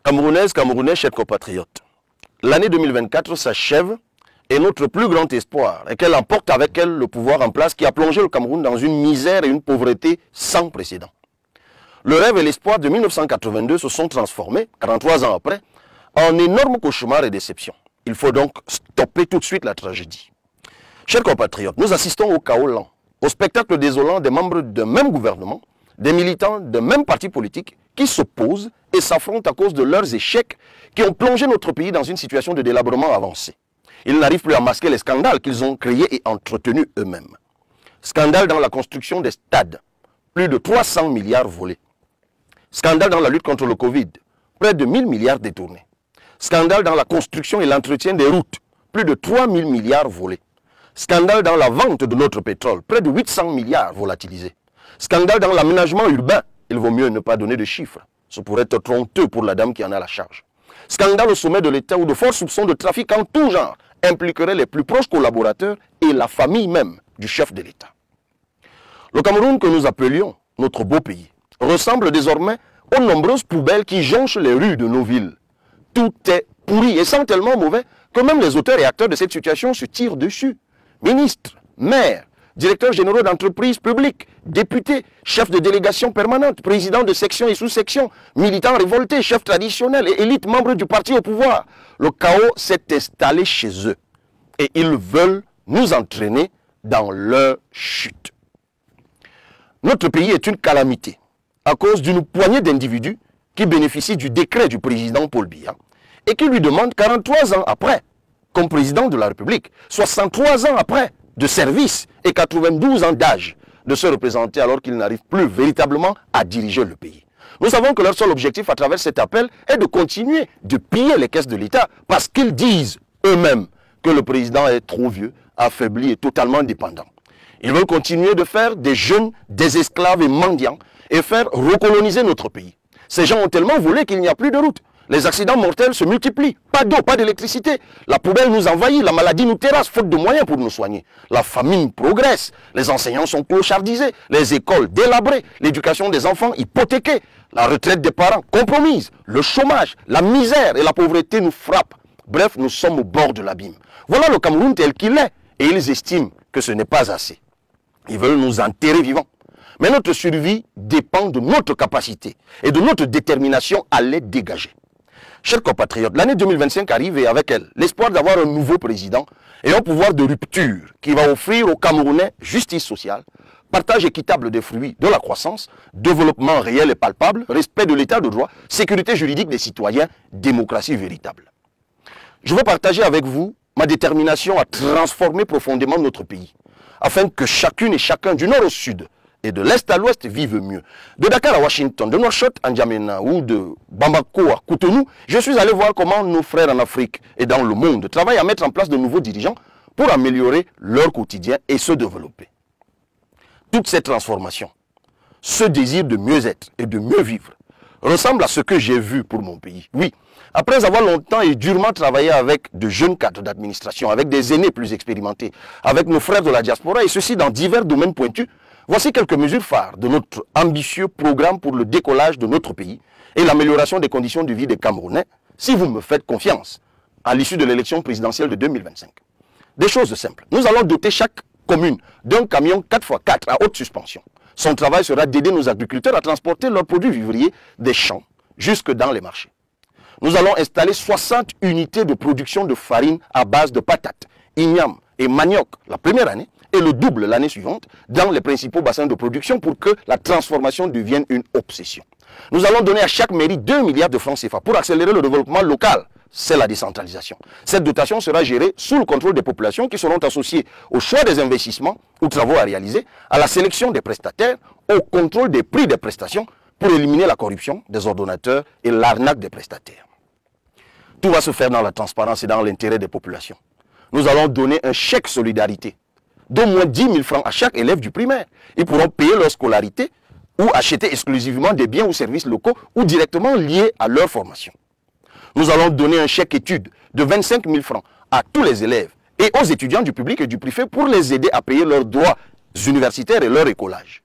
Camerounaises, Camerounais, chers compatriotes, l'année 2024 s'achève et notre plus grand espoir est qu'elle emporte avec elle le pouvoir en place qui a plongé le Cameroun dans une misère et une pauvreté sans précédent. Le rêve et l'espoir de 1982 se sont transformés, 43 ans après, en énormes cauchemars et déceptions. Il faut donc stopper tout de suite la tragédie. Chers compatriotes, nous assistons au chaos lent, au spectacle désolant des membres d'un même gouvernement, des militants d'un même parti politique qui s'opposent et s'affrontent à cause de leurs échecs qui ont plongé notre pays dans une situation de délabrement avancé. Ils n'arrivent plus à masquer les scandales qu'ils ont créés et entretenus eux-mêmes. Scandale dans la construction des stades, plus de 300 milliards volés. Scandale dans la lutte contre le Covid, près de 1000 milliards détournés. Scandale dans la construction et l'entretien des routes, plus de 3000 milliards volés. Scandale dans la vente de notre pétrole, près de 800 milliards volatilisés. Scandale dans l'aménagement urbain, il vaut mieux ne pas donner de chiffres. Ce pourrait être honteux pour la dame qui en a la charge. Scandale au sommet de l'État où de forts soupçons de trafic en tout genre impliqueraient les plus proches collaborateurs et la famille même du chef de l'État. Le Cameroun que nous appelions notre beau pays ressemble désormais aux nombreuses poubelles qui jonchent les rues de nos villes. Tout est pourri et sent tellement mauvais que même les auteurs et acteurs de cette situation se tirent dessus. Ministres, maires, directeurs généraux d'entreprises publiques, députés, chefs de délégation permanente, présidents de sections et sous-sections, militants révoltés, chefs traditionnels et élites membres du parti au pouvoir. Le chaos s'est installé chez eux et ils veulent nous entraîner dans leur chute. Notre pays est une calamité à cause d'une poignée d'individus qui bénéficient du décret du président Paul Biya et qui lui demandent 43 ans après, comme président de la République, 63 ans après de service et 92 ans d'âge de se représenter alors qu'ils n'arrivent plus véritablement à diriger le pays. Nous savons que leur seul objectif à travers cet appel est de continuer de piller les caisses de l'État parce qu'ils disent eux-mêmes que le président est trop vieux, affaibli et totalement dépendant. Ils veulent continuer de faire des jeunes, des esclaves et mendiants et faire recoloniser notre pays. Ces gens ont tellement volé qu'il n'y a plus de route. Les accidents mortels se multiplient. Pas d'eau, pas d'électricité. La poubelle nous envahit, la maladie nous terrasse, faute de moyens pour nous soigner. La famine progresse. Les enseignants sont clochardisés. Les écoles délabrées. L'éducation des enfants hypothéquée. La retraite des parents compromise. Le chômage, la misère et la pauvreté nous frappent. Bref, nous sommes au bord de l'abîme. Voilà le Cameroun tel qu'il est. Et ils estiment que ce n'est pas assez. Ils veulent nous enterrer vivants. Mais notre survie dépend de notre capacité et de notre détermination à les dégager. Chers compatriotes, l'année 2025 arrive et avec elle, l'espoir d'avoir un nouveau président et un pouvoir de rupture qui va offrir aux Camerounais justice sociale, partage équitable des fruits de la croissance, développement réel et palpable, respect de l'état de droit, sécurité juridique des citoyens, démocratie véritable. Je veux partager avec vous ma détermination à transformer profondément notre pays, afin que chacune et chacun du nord au sud et de l'est à l'ouest vivent mieux. De Dakar à Washington, de Nouakchott à N'Djamena ou de Bamako à Cotonou, je suis allé voir comment nos frères en Afrique et dans le monde travaillent à mettre en place de nouveaux dirigeants pour améliorer leur quotidien et se développer. Toute cette transformation, ce désir de mieux être et de mieux vivre, ressemble à ce que j'ai vu pour mon pays. Oui, après avoir longtemps et durement travaillé avec de jeunes cadres d'administration, avec des aînés plus expérimentés, avec nos frères de la diaspora, et ceci dans divers domaines pointus, voici quelques mesures phares de notre ambitieux programme pour le décollage de notre pays et l'amélioration des conditions de vie des Camerounais, si vous me faites confiance, à l'issue de l'élection présidentielle de 2025. Des choses simples. Nous allons doter chaque commune d'un camion 4x4 à haute suspension. Son travail sera d'aider nos agriculteurs à transporter leurs produits vivriers des champs jusque dans les marchés. Nous allons installer 60 unités de production de farine à base de patates, igname et manioc la première année et le double l'année suivante dans les principaux bassins de production pour que la transformation devienne une obsession. Nous allons donner à chaque mairie 2 milliards de francs CFA pour accélérer le développement local. C'est la décentralisation. Cette dotation sera gérée sous le contrôle des populations qui seront associées au choix des investissements ou travaux à réaliser, à la sélection des prestataires, au contrôle des prix des prestations pour éliminer la corruption des ordonnateurs et l'arnaque des prestataires. Tout va se faire dans la transparence et dans l'intérêt des populations. Nous allons donner un chèque solidarité d'au moins 10 000 francs à chaque élève du primaire. Ils pourront payer leur scolarité ou acheter exclusivement des biens ou services locaux ou directement liés à leur formation. Nous allons donner un chèque études de 25 000 francs à tous les élèves et aux étudiants du public et du privé pour les aider à payer leurs droits universitaires et leur écolage.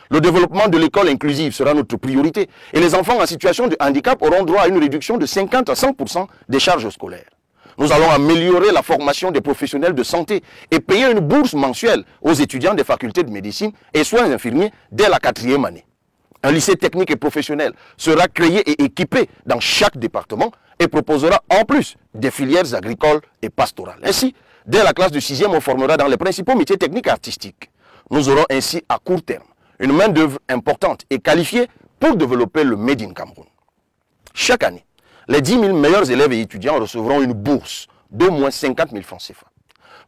Le développement de l'école inclusive sera notre priorité et les enfants en situation de handicap auront droit à une réduction de 50 à 100% des charges scolaires. Nous allons améliorer la formation des professionnels de santé et payer une bourse mensuelle aux étudiants des facultés de médecine et soins infirmiers dès la 4e année. Un lycée technique et professionnel sera créé et équipé dans chaque département et proposera en plus des filières agricoles et pastorales. Ainsi, dès la classe de 6e, on formera dans les principaux métiers techniques et artistiques. Nous aurons ainsi à court terme une main-d'œuvre importante et qualifiée pour développer le Made in Cameroun. Chaque année, les 10 000 meilleurs élèves et étudiants recevront une bourse d'au moins 50 000 francs CFA.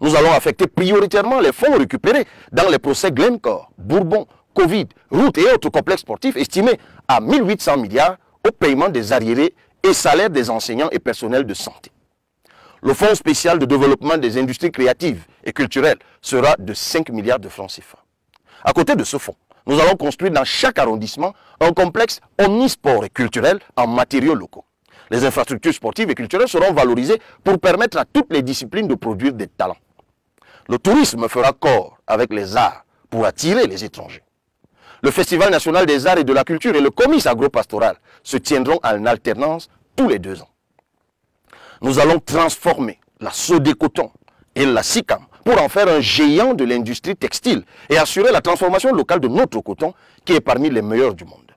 Nous allons affecter prioritairement les fonds récupérés dans les procès Glencore, Bourbon, Covid, routes et autres complexes sportifs estimés à 1800 milliards au paiement des arriérés et salaires des enseignants et personnels de santé. Le fonds spécial de développement des industries créatives et culturelles sera de 5 milliards de francs CFA. À côté de ce fonds, nous allons construire dans chaque arrondissement un complexe omnisport et culturel en matériaux locaux. Les infrastructures sportives et culturelles seront valorisées pour permettre à toutes les disciplines de produire des talents. Le tourisme fera corps avec les arts pour attirer les étrangers. Le Festival national des arts et de la culture et le comice agropastoral se tiendront en alternance tous les 2 ans. Nous allons transformer la Sodécoton et la SICAM pour en faire un géant de l'industrie textile et assurer la transformation locale de notre coton qui est parmi les meilleurs du monde.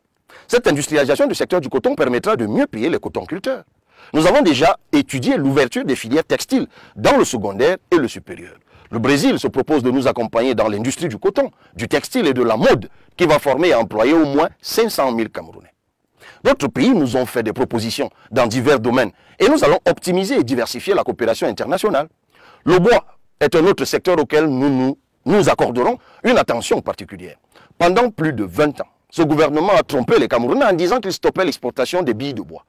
Cette industrialisation du secteur du coton permettra de mieux payer les cotonculteurs. Nous avons déjà étudié l'ouverture des filières textiles dans le secondaire et le supérieur. Le Brésil se propose de nous accompagner dans l'industrie du coton, du textile et de la mode qui va former et employer au moins 500 000 Camerounais. D'autres pays nous ont fait des propositions dans divers domaines et nous allons optimiser et diversifier la coopération internationale. Le bois est un autre secteur auquel nous accorderons une attention particulière. Pendant plus de 20 ans, ce gouvernement a trompé les Camerounais en disant qu'il stoppait l'exportation des billes de bois.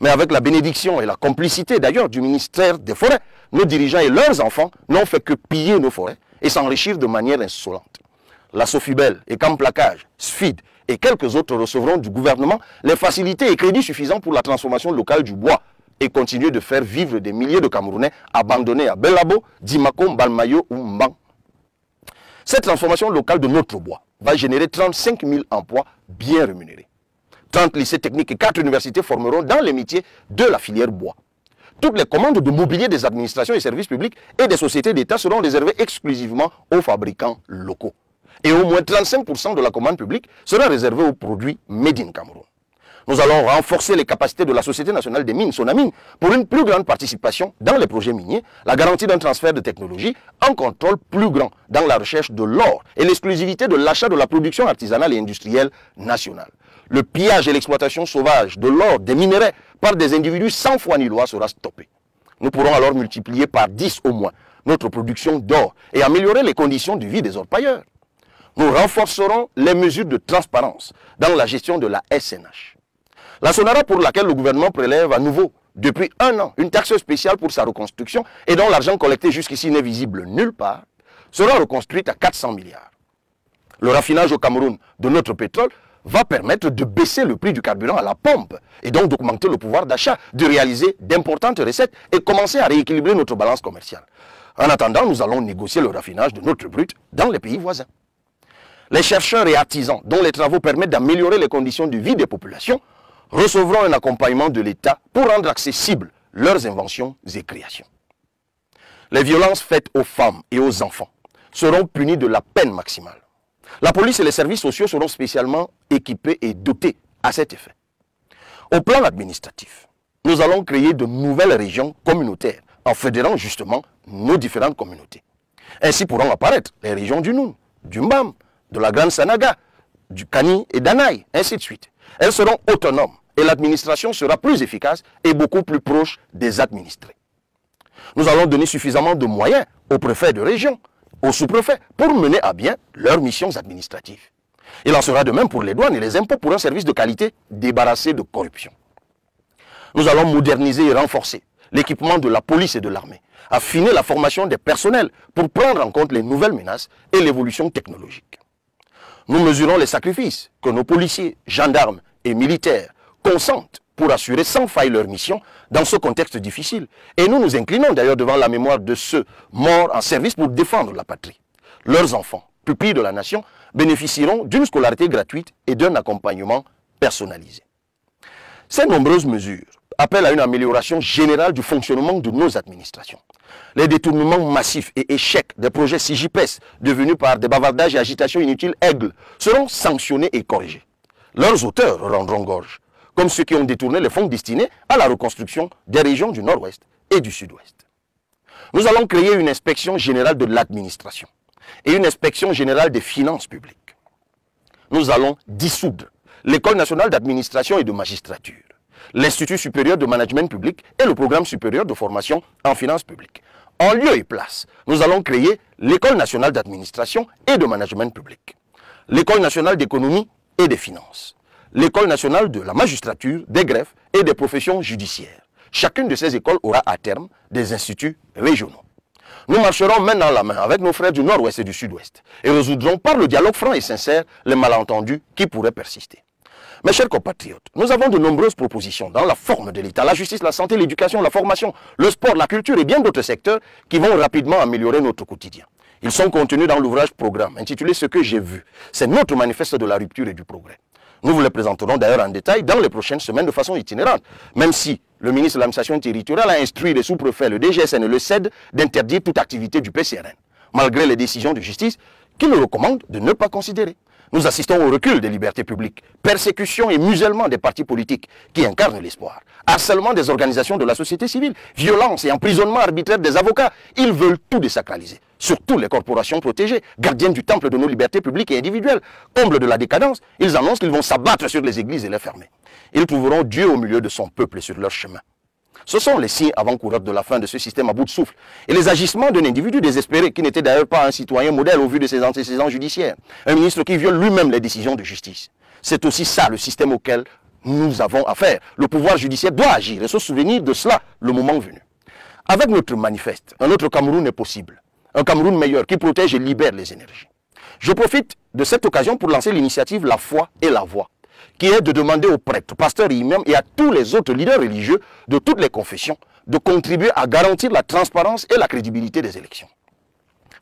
Mais avec la bénédiction et la complicité d'ailleurs du ministère des Forêts, nos dirigeants et leurs enfants n'ont fait que piller nos forêts et s'enrichir de manière insolente. La Sofibel et Camplacage, SFID et quelques autres recevront du gouvernement les facilités et crédits suffisants pour la transformation locale du bois et continuer de faire vivre des milliers de Camerounais abandonnés à Bellabo, Dimako, Mbalmayo ou Mbang. Cette transformation locale de notre bois va générer 35 000 emplois bien rémunérés. 30 lycées techniques et 4 universités formeront dans les métiers de la filière bois. Toutes les commandes de mobilier des administrations et services publics et des sociétés d'État seront réservées exclusivement aux fabricants locaux. Et au moins 35% de la commande publique sera réservée aux produits Made in Cameroun. Nous allons renforcer les capacités de la Société nationale des mines, Sonamine, pour une plus grande participation dans les projets miniers, la garantie d'un transfert de technologie, un contrôle plus grand dans la recherche de l'or et l'exclusivité de l'achat de la production artisanale et industrielle nationale. Le pillage et l'exploitation sauvage de l'or, des minerais, par des individus sans foi ni loi sera stoppé. Nous pourrons alors multiplier par 10 au moins notre production d'or et améliorer les conditions de vie des orpailleurs. Nous renforcerons les mesures de transparence dans la gestion de la SNH. La Sonara, pour laquelle le gouvernement prélève à nouveau depuis 1 an une taxe spéciale pour sa reconstruction et dont l'argent collecté jusqu'ici n'est visible nulle part, sera reconstruite à 400 milliards. Le raffinage au Cameroun de notre pétrole va permettre de baisser le prix du carburant à la pompe et donc d'augmenter le pouvoir d'achat, de réaliser d'importantes recettes et commencer à rééquilibrer notre balance commerciale. En attendant, nous allons négocier le raffinage de notre brut dans les pays voisins. Les chercheurs et artisans dont les travaux permettent d'améliorer les conditions de vie des populations recevront un accompagnement de l'État pour rendre accessibles leurs inventions et créations. Les violences faites aux femmes et aux enfants seront punies de la peine maximale. La police et les services sociaux seront spécialement équipés et dotés à cet effet. Au plan administratif, nous allons créer de nouvelles régions communautaires en fédérant justement nos différentes communautés. Ainsi pourront apparaître les régions du Noun, du Mbam, de la Grande Sanaga, du Kani et d'Anaï, ainsi de suite. Elles seront autonomes et l'administration sera plus efficace et beaucoup plus proche des administrés. Nous allons donner suffisamment de moyens aux préfets de région, aux sous-préfets, pour mener à bien leurs missions administratives. Il en sera de même pour les douanes et les impôts pour un service de qualité débarrassé de corruption. Nous allons moderniser et renforcer l'équipement de la police et de l'armée, affiner la formation des personnels pour prendre en compte les nouvelles menaces et l'évolution technologique. Nous mesurons les sacrifices que nos policiers, gendarmes et militaires consentent pour assurer sans faille leur mission dans ce contexte difficile. Et nous nous inclinons d'ailleurs devant la mémoire de ceux morts en service pour défendre la patrie. Leurs enfants pupilles de la nation, bénéficieront d'une scolarité gratuite et d'un accompagnement personnalisé. Ces nombreuses mesures appellent à une amélioration générale du fonctionnement de nos administrations. Les détournements massifs et échecs des projets SIGIPES devenus par des bavardages et agitations inutiles aigles seront sanctionnés et corrigés. Leurs auteurs rendront gorge, comme ceux qui ont détourné les fonds destinés à la reconstruction des régions du Nord-Ouest et du Sud-Ouest. Nous allons créer une inspection générale de l'administration et une inspection générale des finances publiques. Nous allons dissoudre l'École nationale d'administration et de magistrature, l'Institut supérieur de management public et le programme supérieur de formation en finances publiques. En lieu et place, nous allons créer l'École nationale d'administration et de management public, l'École nationale d'économie et des finances, l'École nationale de la magistrature, des greffes et des professions judiciaires. Chacune de ces écoles aura à terme des instituts régionaux. Nous marcherons main dans la main avec nos frères du Nord-Ouest et du Sud-Ouest et résoudrons par le dialogue franc et sincère les malentendus qui pourraient persister. Mes chers compatriotes, nous avons de nombreuses propositions dans la forme de l'État, la justice, la santé, l'éducation, la formation, le sport, la culture et bien d'autres secteurs qui vont rapidement améliorer notre quotidien. Ils sont contenus dans l'ouvrage programme intitulé « Ce que j'ai vu ». C'est notre manifeste de la rupture et du progrès. Nous vous les présenterons d'ailleurs en détail dans les prochaines semaines de façon itinérante, même si le ministre de l'administration territoriale a instruit les sous-préfets, le DGSN et le CED d'interdire toute activité du PCRN, malgré les décisions de justice qu'il nous recommande de ne pas considérer. Nous assistons au recul des libertés publiques, persécution et musellement des partis politiques qui incarnent l'espoir, harcèlement des organisations de la société civile, violence et emprisonnement arbitraire des avocats. Ils veulent tout désacraliser, surtout les corporations protégées, gardiennes du temple de nos libertés publiques et individuelles. Comble de la décadence, ils annoncent qu'ils vont s'abattre sur les églises et les fermer. Ils trouveront Dieu au milieu de son peuple et sur leur chemin. Ce sont les signes avant-coureurs de la fin de ce système à bout de souffle et les agissements d'un individu désespéré qui n'était d'ailleurs pas un citoyen modèle au vu de ses antécédents judiciaires. Un ministre qui viole lui-même les décisions de justice. C'est aussi ça le système auquel nous avons affaire. Le pouvoir judiciaire doit agir et se souvenir de cela le moment venu. Avec notre manifeste, un autre Cameroun est possible. Un Cameroun meilleur qui protège et libère les énergies. Je profite de cette occasion pour lancer l'initiative La foi et la voix, qui est de demander aux prêtres, pasteurs et imams et à tous les autres leaders religieux de toutes les confessions de contribuer à garantir la transparence et la crédibilité des élections.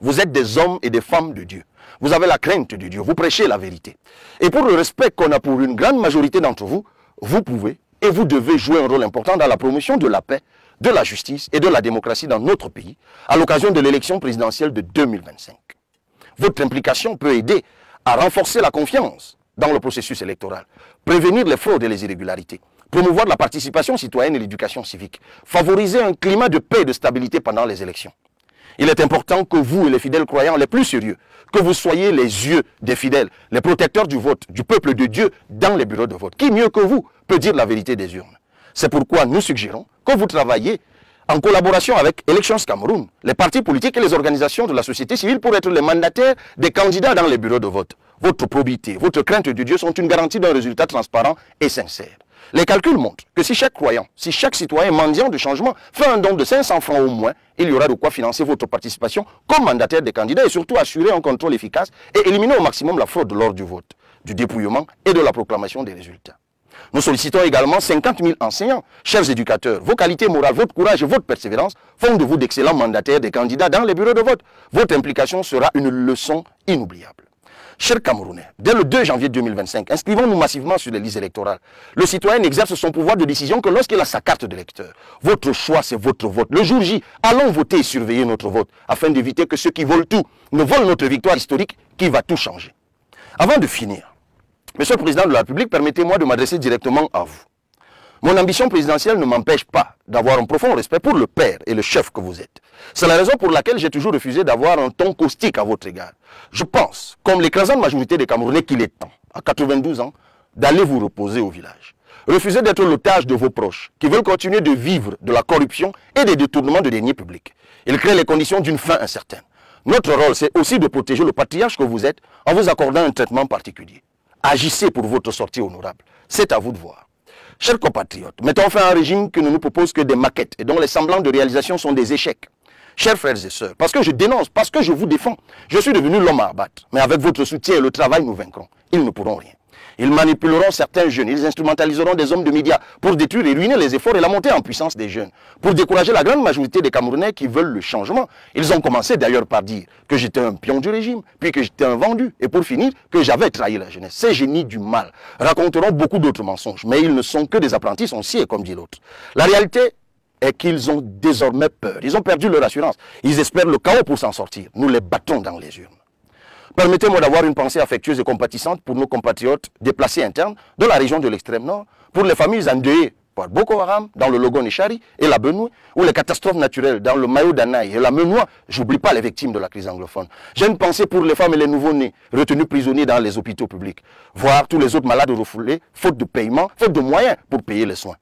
Vous êtes des hommes et des femmes de Dieu. Vous avez la crainte de Dieu, vous prêchez la vérité. Et pour le respect qu'on a pour une grande majorité d'entre vous, vous pouvez et vous devez jouer un rôle important dans la promotion de la paix, de la justice et de la démocratie dans notre pays à l'occasion de l'élection présidentielle de 2025. Votre implication peut aider à renforcer la confiance dans le processus électoral, prévenir les fraudes et les irrégularités, promouvoir la participation citoyenne et l'éducation civique, favoriser un climat de paix et de stabilité pendant les élections. Il est important que vous et les fidèles croyants les plus sérieux, que vous soyez les yeux des fidèles, les protecteurs du vote, du peuple de Dieu dans les bureaux de vote. Qui mieux que vous peut dire la vérité des urnes? C'est pourquoi nous suggérons que vous travaillez en collaboration avec Elections Cameroun, les partis politiques et les organisations de la société civile pour être les mandataires des candidats dans les bureaux de vote. Votre probité, votre crainte de Dieu sont une garantie d'un résultat transparent et sincère. Les calculs montrent que si chaque croyant, si chaque citoyen mendiant de changement fait un don de 500 francs au moins, il y aura de quoi financer votre participation comme mandataire des candidats et surtout assurer un contrôle efficace et éliminer au maximum la fraude lors du vote, du dépouillement et de la proclamation des résultats. Nous sollicitons également 50 000 enseignants. Chers éducateurs, vos qualités morales, votre courage et votre persévérance font de vous d'excellents mandataires des candidats dans les bureaux de vote. Votre implication sera une leçon inoubliable. Chers Camerounais, dès le 2 janvier 2025, inscrivons-nous massivement sur les listes électorales. Le citoyen n'exerce son pouvoir de décision que lorsqu'il a sa carte d'électeur. Votre choix, c'est votre vote. Le jour J, allons voter et surveiller notre vote, afin d'éviter que ceux qui volent tout ne volent notre victoire historique qui va tout changer. Avant de finir, Monsieur le Président de la République, permettez-moi de m'adresser directement à vous. Mon ambition présidentielle ne m'empêche pas d'avoir un profond respect pour le père et le chef que vous êtes. C'est la raison pour laquelle j'ai toujours refusé d'avoir un ton caustique à votre égard. Je pense, comme l'écrasante majorité des Camerounais, qu'il est temps, à 92 ans, d'aller vous reposer au village. Refusez d'être l'otage de vos proches, qui veulent continuer de vivre de la corruption et des détournements de deniers publics. Ils créent les conditions d'une fin incertaine. Notre rôle, c'est aussi de protéger le patriarche que vous êtes en vous accordant un traitement particulier. Agissez pour votre sortie honorable. C'est à vous de voir. Chers compatriotes, mettons fin à un régime qui ne nous propose que des maquettes et dont les semblants de réalisation sont des échecs. Chers frères et sœurs, parce que je dénonce, parce que je vous défends, je suis devenu l'homme à abattre. Mais avec votre soutien et le travail, nous vaincrons. Ils ne pourront rien. Ils manipuleront certains jeunes, ils instrumentaliseront des hommes de médias pour détruire et ruiner les efforts et la montée en puissance des jeunes, pour décourager la grande majorité des Camerounais qui veulent le changement. Ils ont commencé d'ailleurs par dire que j'étais un pion du régime, puis que j'étais un vendu, et pour finir, que j'avais trahi la jeunesse. Ces génies du mal raconteront beaucoup d'autres mensonges, mais ils ne sont que des apprentis sorciers, comme dit l'autre. La réalité est qu'ils ont désormais peur, ils ont perdu leur assurance, ils espèrent le chaos pour s'en sortir. Nous les battons dans les urnes. Permettez-moi d'avoir une pensée affectueuse et compatissante pour nos compatriotes déplacés internes de la région de l'extrême nord, pour les familles endeuillées par Boko Haram dans le Logon Nechari et la Benue, ou les catastrophes naturelles dans le Mayo d'Anaï et la Menoua. J'oublie pas les victimes de la crise anglophone. J'ai une pensée pour les femmes et les nouveau-nés retenus prisonniers dans les hôpitaux publics, voire tous les autres malades refoulés, faute de paiement, faute de moyens pour payer les soins.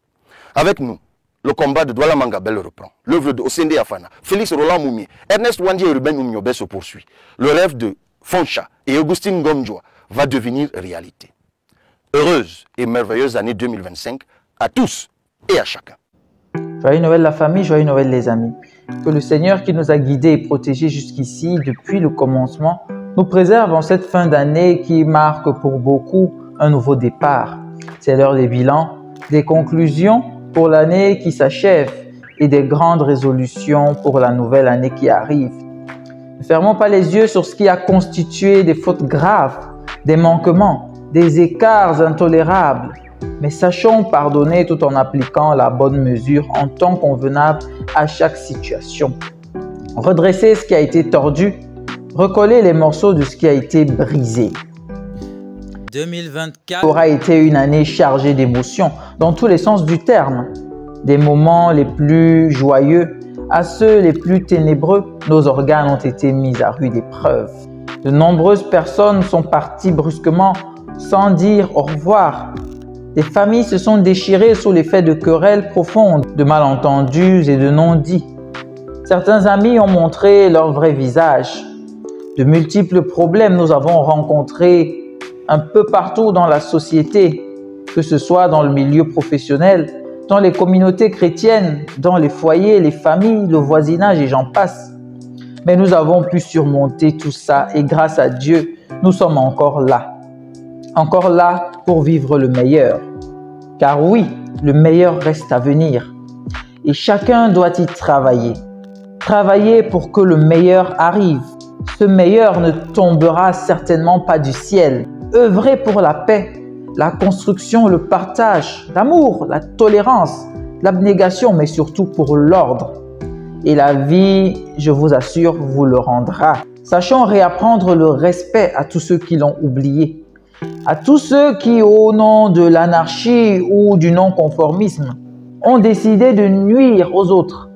Avec nous, le combat de Douala Mangabel reprend. L'œuvre de Osende Afana, Félix Roland Moumi, Ernest Wandi et Ruben Oumiobe se poursuit. Le rêve de Foncha et Augustine Gomjoa va devenir réalité. Heureuse et merveilleuse année 2025 à tous et à chacun. Joyeux Noël la famille, joyeux Noël les amis. Que le Seigneur qui nous a guidés et protégés jusqu'ici depuis le commencement nous préserve en cette fin d'année qui marque pour beaucoup un nouveau départ. C'est l'heure des bilans, des conclusions pour l'année qui s'achève et des grandes résolutions pour la nouvelle année qui arrive. Ne fermons pas les yeux sur ce qui a constitué des fautes graves, des manquements, des écarts intolérables, mais sachons pardonner tout en appliquant la bonne mesure en temps convenable à chaque situation. Redresser ce qui a été tordu, recoller les morceaux de ce qui a été brisé. 2024 aura été une année chargée d'émotions dans tous les sens du terme. Des moments les plus joyeux à ceux les plus ténébreux, nos organes ont été mis à rude épreuve. De nombreuses personnes sont parties brusquement sans dire au revoir. Des familles se sont déchirées sous l'effet de querelles profondes, de malentendus et de non-dits. Certains amis ont montré leur vrai visage. De multiples problèmes nous avons rencontrés un peu partout dans la société, que ce soit dans le milieu professionnel, dans les communautés chrétiennes, dans les foyers, les familles, le voisinage et j'en passe. Mais nous avons pu surmonter tout ça et grâce à Dieu, nous sommes encore là. Encore là pour vivre le meilleur. Car oui, le meilleur reste à venir. Et chacun doit y travailler. Travailler pour que le meilleur arrive. Ce meilleur ne tombera certainement pas du ciel. Œuvrer pour la paix, la construction, le partage, l'amour, la tolérance, l'abnégation, mais surtout pour l'ordre. Et la vie, je vous assure, vous le rendra. Sachons réapprendre le respect à tous ceux qui l'ont oublié. À tous ceux qui, au nom de l'anarchie ou du non-conformisme, ont décidé de nuire aux autres,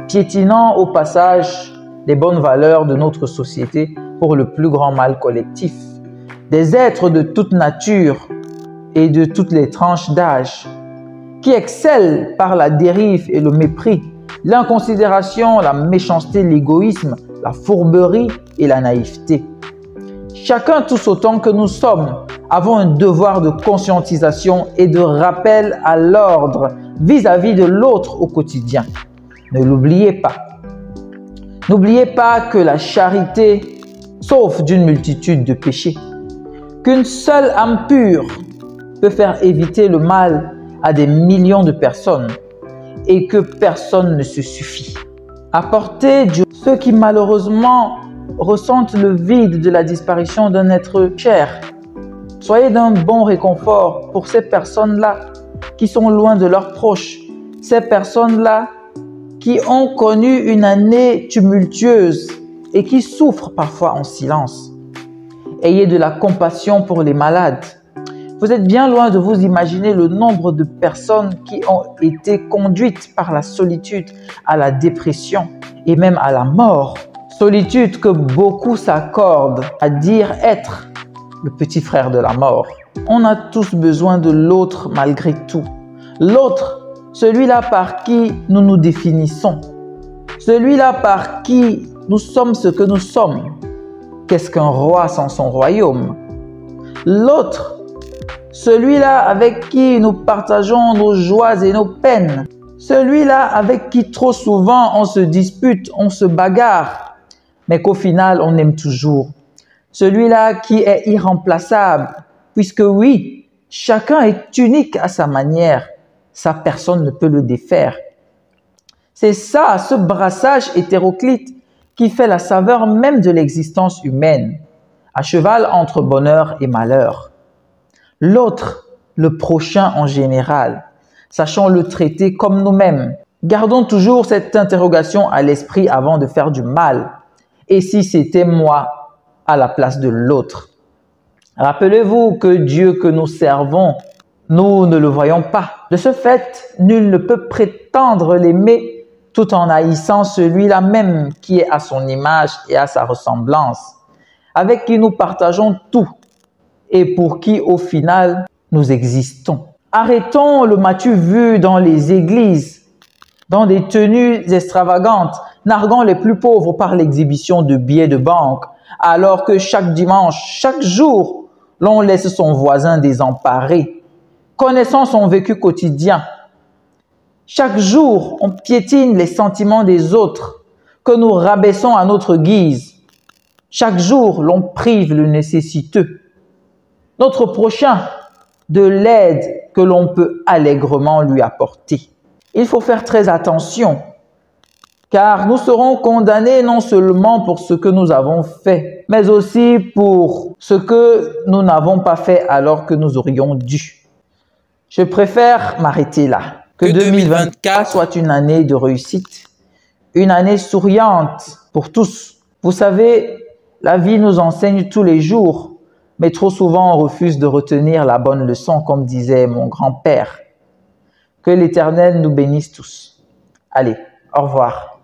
piétinant au passage les bonnes valeurs de notre société pour le plus grand mal collectif. Des êtres de toute nature et de toutes les tranches d'âge, qui excellent par la dérive et le mépris, l'inconsidération, la méchanceté, l'égoïsme, la fourberie et la naïveté. Chacun, tous autant que nous sommes, avons un devoir de conscientisation et de rappel à l'ordre vis-à-vis de l'autre au quotidien. Ne l'oubliez pas. N'oubliez pas que la charité sauve d'une multitude de péchés, qu'une seule âme pure peut faire éviter le mal à des millions de personnes et que personne ne se suffit. Apportez Dieu ceux qui malheureusement ressentent le vide de la disparition d'un être cher. Soyez d'un bon réconfort pour ces personnes-là qui sont loin de leurs proches, ces personnes-là qui ont connu une année tumultueuse et qui souffrent parfois en silence. Ayez de la compassion pour les malades. Vous êtes bien loin de vous imaginer le nombre de personnes qui ont été conduites par la solitude à la dépression et même à la mort. Solitude que beaucoup s'accordent à dire être le petit frère de la mort. On a tous besoin de l'autre malgré tout. L'autre, celui-là par qui nous nous définissons. Celui-là par qui nous sommes ce que nous sommes. Qu'est-ce qu'un roi sans son royaume? L'autre, celui-là avec qui nous partageons nos joies et nos peines. Celui-là avec qui trop souvent on se dispute, on se bagarre, mais qu'au final on aime toujours. Celui-là qui est irremplaçable puisque oui, chacun est unique à sa manière. Sa personne ne peut le défaire. C'est ça, ce brassage hétéroclite qui fait la saveur même de l'existence humaine, à cheval entre bonheur et malheur. L'autre, le prochain en général, sachons le traiter comme nous-mêmes. Gardons toujours cette interrogation à l'esprit avant de faire du mal. Et si c'était moi à la place de l'autre? Rappelez-vous que Dieu que nous servons, nous ne le voyons pas. De ce fait, nul ne peut prétendre l'aimer tout en haïssant celui-là même qui est à son image et à sa ressemblance, avec qui nous partageons tout et pour qui au final nous existons. Arrêtons le m'as-tu vu dans les églises, dans des tenues extravagantes, narguant les plus pauvres par l'exhibition de billets de banque, alors que chaque dimanche, chaque jour, l'on laisse son voisin désemparé, connaissant son vécu quotidien. Chaque jour, on piétine les sentiments des autres que nous rabaissons à notre guise. Chaque jour, l'on prive le nécessiteux, notre prochain, de l'aide que l'on peut allègrement lui apporter. Il faut faire très attention, car nous serons condamnés non seulement pour ce que nous avons fait, mais aussi pour ce que nous n'avons pas fait alors que nous aurions dû. Je préfère m'arrêter là. Que 2024 soit une année de réussite, une année souriante pour tous. Vous savez, la vie nous enseigne tous les jours, mais trop souvent on refuse de retenir la bonne leçon, comme disait mon grand-père. Que l'Éternel nous bénisse tous. Allez, au revoir.